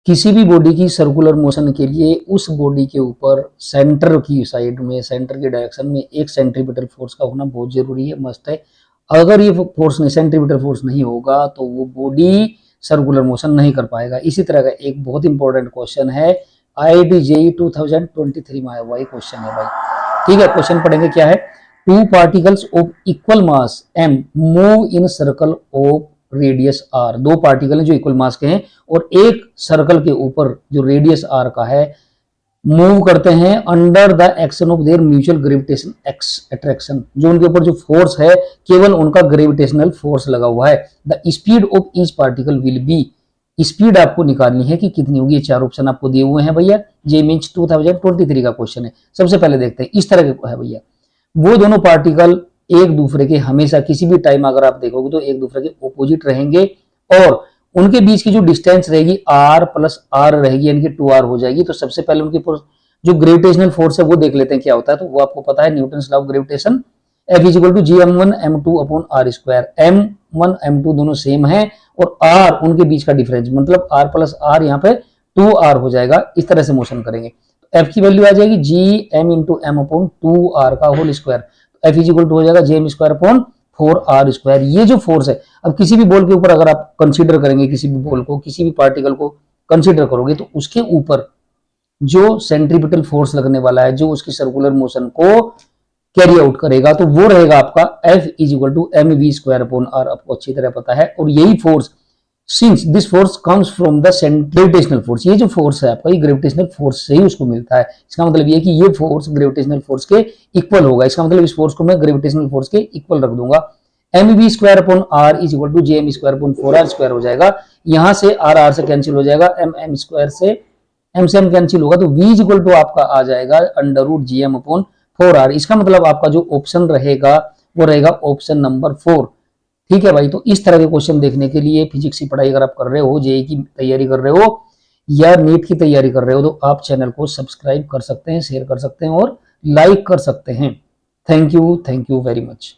किसी भी बॉडी की सर्कुलर मोशन के लिए उस बॉडी के ऊपर सेंटर की साइड में, सेंटर के डायरेक्शन में एक सेंट्रीपिटल फोर्स का होना बहुत जरूरी है, मस्ट है। अगर ये फोर्स नहीं, सेंट्रीपिटल फोर्स नहीं होगा तो वो बॉडी सर्कुलर मोशन नहीं कर पाएगा। इसी तरह का एक बहुत इंपॉर्टेंट क्वेश्चन है, IIT-JEE 2023 में आया हुआ क्वेश्चन है भाई। ठीक है, क्वेश्चन पढ़ेंगे क्या है। Two particles of equal mass m move in circle of radius r। दो पार्टिकल हैं जो इक्वल मास के हैं और एक सर्कल के ऊपर जो रेडियस r का है मूव करते हैं under the action of their mutual gravitation attraction. जो उनके ऊपर जो फोर्स है केवल उनका ग्रेविटेशनल फोर्स लगा हुआ है। The speed of each particle will be. Speed आपको निकालनी है कि कितनी होगी। ये चार ऑप्शन आपको दिए हुए हैं भैया। जे मीन्स 2023 का क्वेश्चन है। सबसे पहले देखते हैं, इस तरह का है भैया, वो दोनों पार्टिकल एक दूसरे के हमेशा किसी भी टाइम अगर आप देखोगे तो एक दूसरे के ऑपोजिट रहेंगे और उनके बीच की जो डिस्टेंस रहेगी r प्लस r रहेगी, यानी कि 2r हो जाएगी। तो सबसे पहले उनके जो ग्रेविटेशनल फोर्स है वो देख लेते हैं क्या होता है। तो वो आपको पता है, Newton law of gravitation, F is equal to gm1 m2 upon r square. m1 m2 दोनों सेम है और r उनके बीच का डिफरेंस, मतलब r प्लस r यहाँ पे 2r हो जाएगा। इस तरह से मोशन करेंगे तो f की वैल्यू आ जाएगी gm into m upon 2r का whole square. F is equal to हो जाएगा jm square upon 4r square. ये जो फोर्स है, अब किसी भी बॉल के ऊपर अगर आप कंसीडर करेंगे, किसी भी बॉल को, किसी भी पार्टिकल को कंसीडर करोगे तो उसके ऊपर जो सेंट्रीपिटल फोर्स लगने वाला है, जो उसकी सर्कुलर मोशन को कैरी आउट करेगा, तो वो रहेगा आपका F is equal to M V square upon r। आपको अच्छी तरह पता है। और यही force, since this force comes from the gravitational force, ये जो फोर्स है आपका, ये ग्रेविटेशनल फोर्स से ही उसको मिलता है। इसका मतलब ये कि ये फोर्स ग्रेविटेशनल फोर्स के इक्वल होगा। इसका मतलब इस फोर्स को मैं ग्रेविटेशनल फोर्स के इक्वल रख दूंगा। M V square upon r is equal to J M square upon 4r square हो जाएगा। यहां से r से कैंसिल हो जाएगा, एम स्क्वायर से m कैंसिल होगा, तो v इज इक्वल टू आपका आ जाएगा under root G M upon 4r। इसका मतलब आपका जो ऑप्शन रहेगा वो रहेगा ऑप्शन नंबर 4। ठीक है भाई। तो इस तरह के क्वेश्चन देखने के लिए फिजिक्स की पढ़ाई अगर आप कर रहे हो, जेई की तैयारी कर रहे हो या नीट की तैयारी कर रहे हो, तो आप चैनल को सब्सक्राइब कर सकते हैं, शेयर कर सकते हैं और लाइक कर सकते हैं। Thank you very much.